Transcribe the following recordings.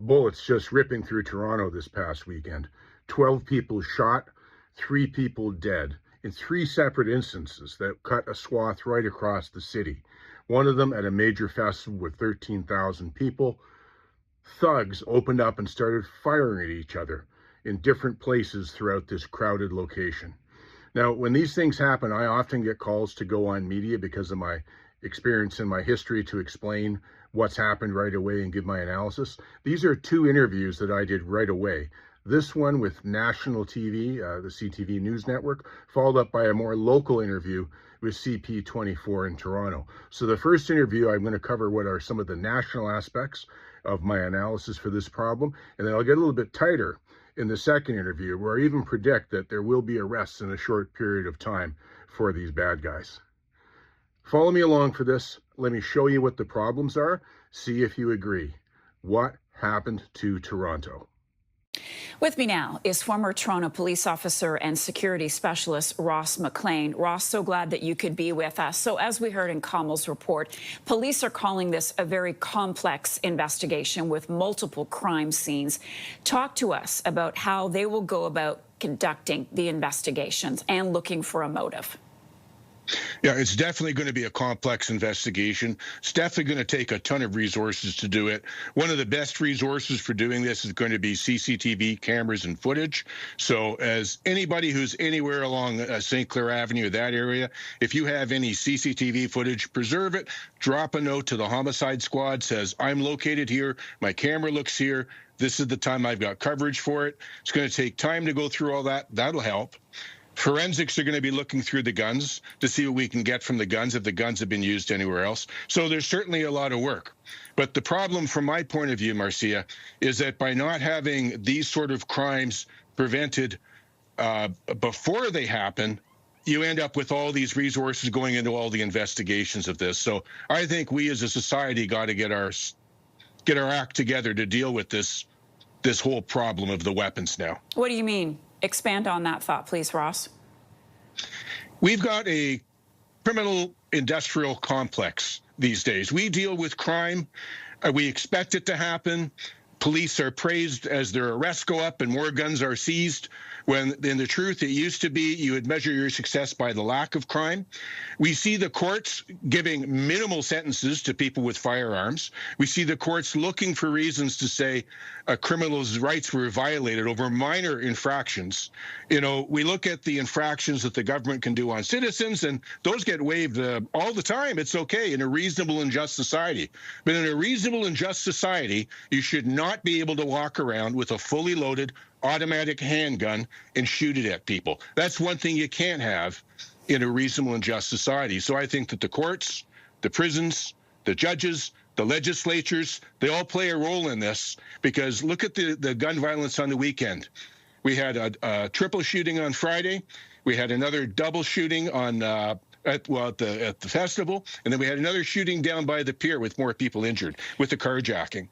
Bullets just ripping through Toronto this past weekend. 12 people shot, 3 people dead in 3 separate instances that cut a swath right across the city. One of them at a major festival with 13,000 people. Thugs opened up and started firing at each other in different places throughout this crowded location. Now, when these things happen, I often get calls to go on media because of my experience and my history to explain what's happened right away and give my analysis. These are 2 interviews that I did right away. This one with national TV, the CTV News Network, followed up by a more local interview with CP24 in Toronto. So the first interview, I'm going to cover what are some of the national aspects of my analysis for this problem, and then I'll get a little bit tighter in the second interview, where I even predict that there will be arrests in a short period of time for these bad guys. Follow me along for this. Let me show you what the problems are. See if you agree. What happened to Toronto? With me now is former Toronto police officer and security specialist Ross McLean. Ross, so glad that you could be with us. So as we heard in Kamal's report, police are calling this a very complex investigation with multiple crime scenes. Talk to us about how they will go about conducting the investigations and looking for a motive. Yeah, it's definitely going to be a complex investigation. It's definitely going to take a ton of resources to do it. One of the best resources for doing this is going to be CCTV cameras and footage. So as anybody who's anywhere along St. Clair Avenue, that area, if you have any CCTV footage, preserve it. Drop a note to the homicide squad, says, I'm located here. My camera looks here. This is the time I've got coverage for it. It's going to take time to go through all that. That'll help. Forensics are going to be looking through the guns to see what we can get from the guns if the guns have been used anywhere else. So there's certainly a lot of work. But the problem from my point of view, Marcia, is that by not having these sort of crimes prevented before they happen, you end up with all these resources going into all the investigations of this. So I think we as a society got to get our act together to deal with this whole problem of the weapons now. What do you mean? Expand on that thought, please, Ross. We've got a criminal industrial complex these days. We deal with crime. We expect it to happen. Police are praised as their arrests go up and more guns are seized, when in the truth, it used to be you would measure your success by the lack of crime. We see the courts giving minimal sentences to people with firearms. We see the courts looking for reasons to say a criminal's rights were violated over minor infractions. You know, we look at the infractions that the government can do on citizens, and those get waived all the time. It's okay in a reasonable and just society. But in a reasonable and just society, you should not be able to walk around with a fully loaded automatic handgun and shoot it at people. That's one thing you can't have in a reasonable and just society. So I think that the courts, the prisons, the judges, the legislatures, they all play a role in this, because look at the gun violence on the weekend. We had a triple shooting on Friday. We had another double shooting on at the festival, and then we had another shooting down by the pier with more people injured with the carjacking.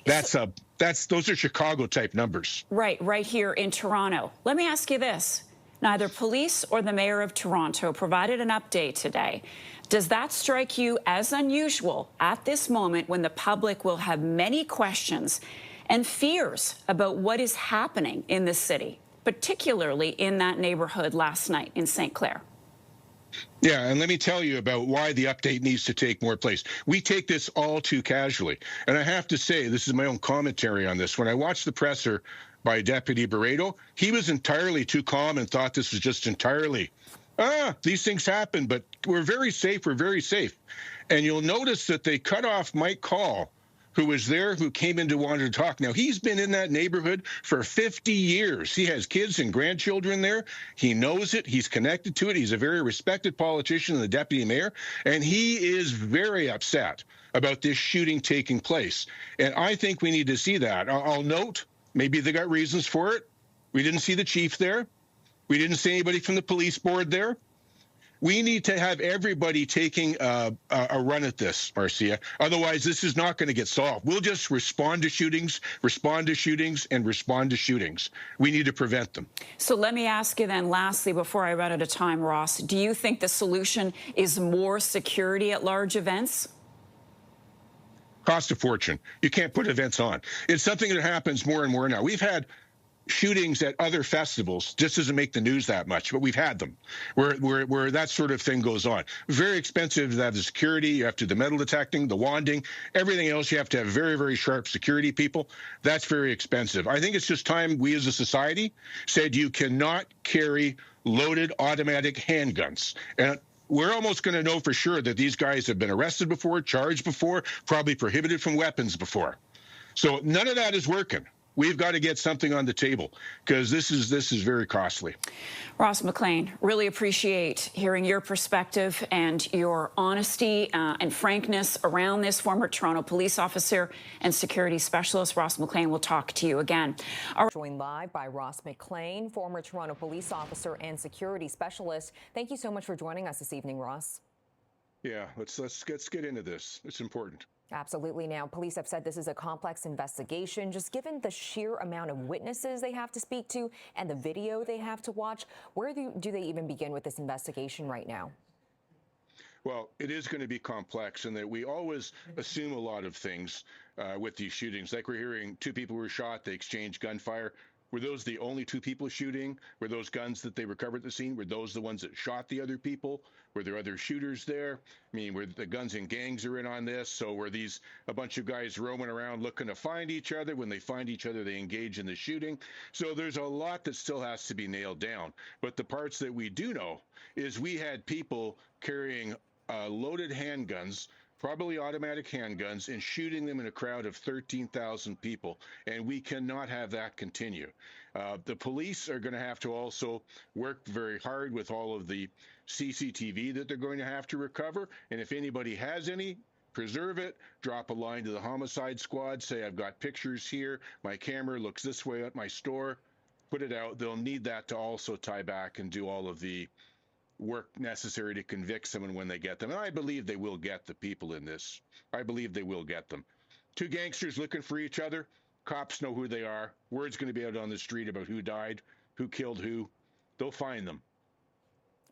Those are Chicago type numbers. Right here in Toronto. Let me ask you this. Neither police or the mayor of Toronto provided an update today. Does that strike you as unusual at this moment when the public will have many questions and fears about what is happening in the city, particularly in that neighborhood last night in St. Clair? Yeah, and let me tell you about why the update needs to take more place. We take this all too casually. And I have to say, this is my own commentary on this. When I watched the presser by Deputy Barreto, he was entirely too calm and thought this was just entirely, these things happen, but we're very safe, And you'll notice that they cut off Mike Call, who was there, who came in to want to talk. Now, he's been in that neighborhood for 50 years. He has kids and grandchildren there. He knows it. He's connected to it. He's a very respected politician and the deputy mayor, and he is very upset about this shooting taking place. And I think we need to see that. I'll note, maybe they got reasons for it. We didn't see the chief there. We didn't see anybody from the police board there. We need to have everybody taking a run at this, Marcia. Otherwise, this is not going to get solved. We'll just respond to shootings, and respond to shootings. We need to prevent them. So let me ask you then, lastly, before I run out of time, Ross, do you think the solution is more security at large events? Cost a fortune. You can't put events on. It's something that happens more and more now. We've had shootings at other festivals. Just doesn't make the news that much, but we've had them where that sort of thing goes on. Very expensive to have the security. You have to do the metal detecting, the wanding, everything else. You have to have very, very sharp security people. That's very expensive. I think it's just time we as a society said you cannot carry loaded automatic handguns. And we're almost going to know for sure that these guys have been arrested before, charged before, probably prohibited from weapons before. So none of that is working. We've got to get something on the table because this is very costly. Ross McLean, really appreciate hearing your perspective and your honesty and frankness around this. Former Toronto police officer and security specialist Ross McLean, will talk to you again. Joined live by Ross McLean, former Toronto police officer and security specialist. Thank you so much for joining us this evening, Ross. Yeah, let's get into this. It's important. Absolutely. Now, police have said this is a complex investigation. Just given the sheer amount of witnesses they have to speak to and the video they have to watch, where do they even begin with this investigation right now? Well, it is going to be complex in that we always assume a lot of things with these shootings. Like we're hearing 2 people were shot, they exchanged gunfire. Were those the only 2 people shooting? Were those guns that they recovered at the scene? Were those the ones that shot the other people? Were there other shooters there? I mean, were the guns and gangs are in on this? So were these a bunch of guys roaming around looking to find each other? When they find each other, they engage in the shooting. So there's a lot that still has to be nailed down. But the parts that we do know is we had people carrying loaded handguns, probably automatic handguns, and shooting them in a crowd of 13,000 people. And we cannot have that continue. The police are going to have to also work very hard with all of the CCTV that they're going to have to recover. And if anybody has any, preserve it, drop a line to the homicide squad, say, I've got pictures here, my camera looks this way at my store, put it out. They'll need that to also tie back and do all of the work necessary to convict someone when they get them. And I believe they will get the people in this. I believe they will get them. 2 gangsters looking for each other. Cops know who they are. Word's going to be out on the street about who died, who killed who. They'll find them.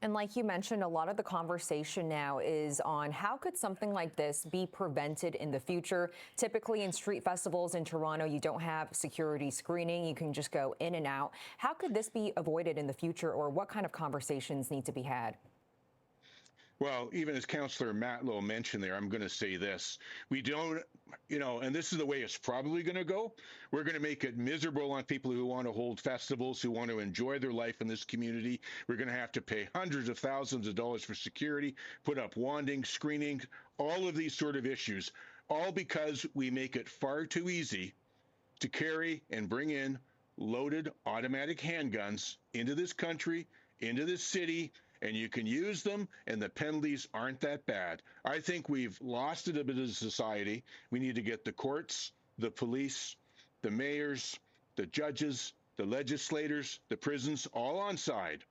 And like you mentioned, a lot of the conversation now is on how could something like this be prevented in the future? Typically in street festivals in Toronto, you don't have security screening. You can just go in and out. How could this be avoided in the future, or what kind of conversations need to be had? Well, even as Councillor Matlow mentioned there, I'm going to say this. We don't, and this is the way it's probably going to go. We're going to make it miserable on people who want to hold festivals, who want to enjoy their life in this community. We're going to have to pay hundreds of thousands of dollars for security, put up wanding, screening, all of these sort of issues, all because we make it far too easy to carry and bring in loaded automatic handguns into this country, into this city, and you can use them, and the penalties aren't that bad. I think we've lost it a bit as a society. We need to get the courts, the police, the mayors, the judges, the legislators, the prisons all on side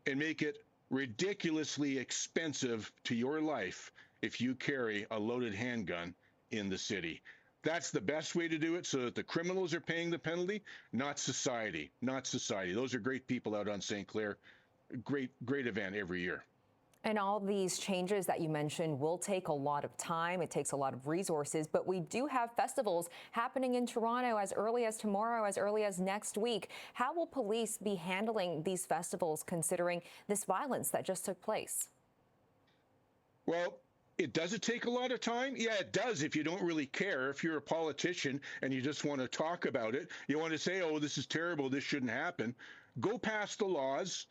and make it ridiculously expensive to your life if you carry a loaded handgun in the city. That's the best way to do it, so that the criminals are paying the penalty, not society, not society. Those are great people out on St. Clair. Great event every year. And all these changes that you mentioned will take a lot of time. It takes a lot of resources, but we do have festivals happening in Toronto as early as tomorrow, as early as next week. How will police be handling these festivals considering this violence that just took place? Well, does it take a lot of time? Yeah, it does if you don't really care. If you're a politician and you just want to talk about it, you want to say, oh, this is terrible, this shouldn't happen. Go pass the laws.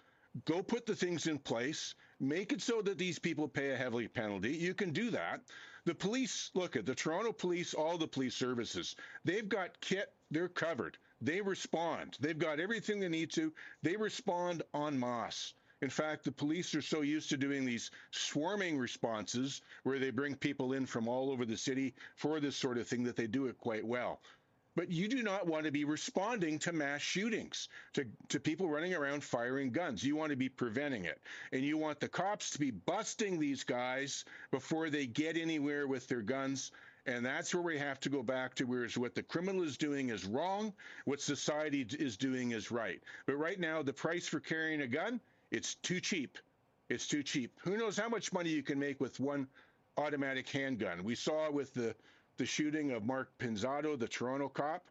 Go put the things in place, make it so that these people pay a heavy penalty. You can do that. The police, look at the Toronto police, all the police services, they've got kit, they're covered. They respond. They've got everything they need to. They respond en masse. In fact, the police are so used to doing these swarming responses where they bring people in from all over the city for this sort of thing that they do it quite well. But you do not want to be responding to mass shootings, to people running around firing guns. You want to be preventing it. And you want the cops to be busting these guys before they get anywhere with their guns. And that's where we have to go back to where what the criminal is doing is wrong, what society is doing is right. But right now, the price for carrying a gun, it's too cheap. It's too cheap. Who knows how much money you can make with one automatic handgun? We saw with the the shooting of Mark Pinzado, the Toronto cop,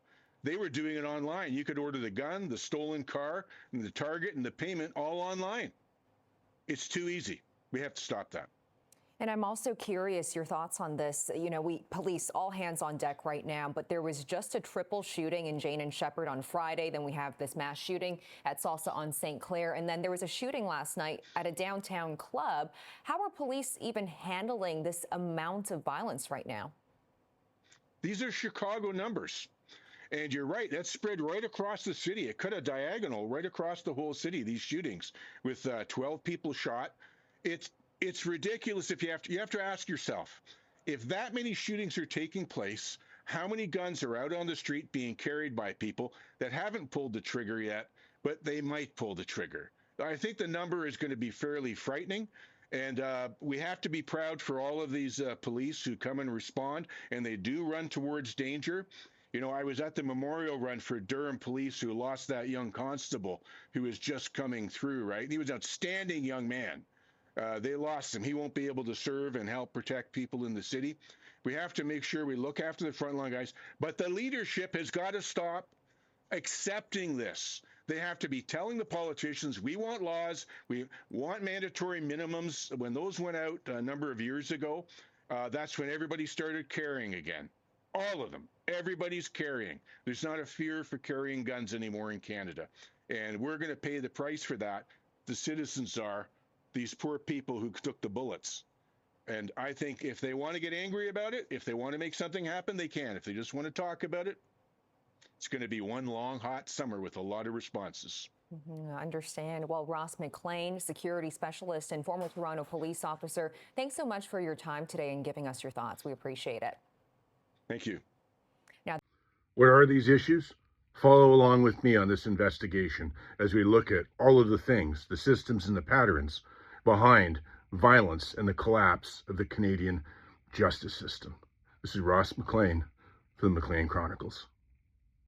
they were doing it online. You could order the gun, the stolen car, and the target and the payment all online. It's too easy. We have to stop that. And I'm also curious your thoughts on this. You know, police all hands on deck right now, but there was just a triple shooting in Jane and Shepherd on Friday. Then we have this mass shooting at SALSA on St. Clair. And then there was a shooting last night at a downtown club. How are police even handling this amount of violence right now? These are Chicago numbers. And you're right, that's spread right across the city. It cut a diagonal right across the whole city, these shootings, with 12 people shot. It's ridiculous. If you have to ask yourself, if that many shootings are taking place, how many guns are out on the street being carried by people that haven't pulled the trigger yet, but they might pull the trigger? I think the number is going to be fairly frightening. And we have to be proud for all of these police who come and respond, and they do run towards danger. You know, I was at the memorial run for Durham police who lost that young constable who was just coming through, right? He was an outstanding young man. They lost him. He won't be able to serve and help protect people in the city. We have to make sure we look after the frontline guys. But the leadership has got to stop accepting this. They have to be telling the politicians, we want laws, we want mandatory minimums. When those went out a number of years ago, that's when everybody started carrying again. All of them. Everybody's carrying. There's not a fear for carrying guns anymore in Canada. And we're going to pay the price for that. The citizens are, these poor people who took the bullets. And I think if they want to get angry about it, if they want to make something happen, they can. If they just want to talk about it, it's going to be one long, hot summer with a lot of responses. I understand. Well, Ross McLean, security specialist and former Toronto police officer, thanks so much for your time today and giving us your thoughts. We appreciate it. Thank you. Now, what are these issues? Follow along with me on this investigation as we look at all of the things, the systems and the patterns behind violence and the collapse of the Canadian justice system. This is Ross McLean for the McLean Chronicles.